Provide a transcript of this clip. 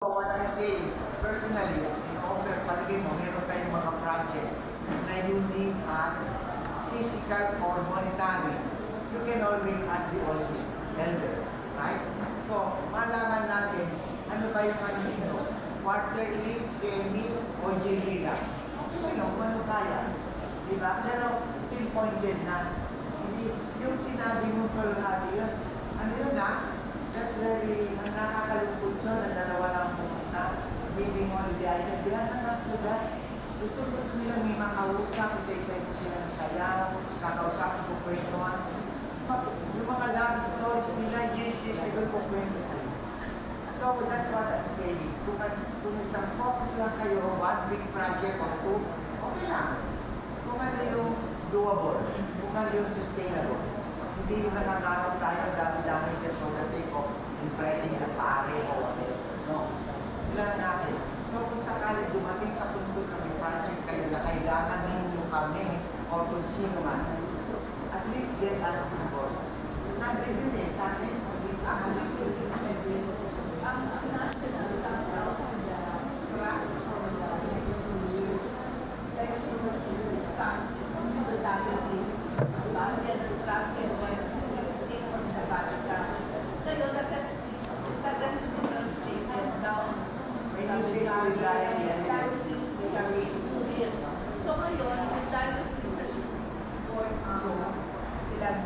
What I'm saying, personally, in offer, palagay mo, meron tayong mga project na you need as physical or monetary. You can always ask the elders, right? So, malaman natin, ano ba yung ano nito? Quarterly, semi, o yearly lang. Okay, no? Ano kaya? Diba? Pero, pinpointed na. Hindi, yung sinabi mo sa lahat yun, ano yun na? That's very, ang nakakalungkot yun, ang dalawa lang pumunta, giving holiday item. They are not after that. Gusto nila may makausap, isa-isa mo sila ng sayaw, kakausap ko kwentuhan. Yung mga love stories nila, years ago, kukwento sa'yo. So, that's what I'm saying. Kung isang focus lang kayo, one big project or two, okay lang. Kung ano yung doable, kung ano yung sustainable. Hindi yung nakakarap tayo, dami-dami just for the sake of impressing the pare o whatever. No. Ilan natin. So kung sakali dumating sa puntos na may project kayo na kailangan ninyo kami o kung sino man, at least get us involved. Sabi yun eh, sa akin, ang national council trust for the next 2 years. Like you will start, it's the dialogue. Bahagian ng klase o everything from the Vatican. Ngayon, that has to be translated down sa diocese, So ngayon, yung diocese, sila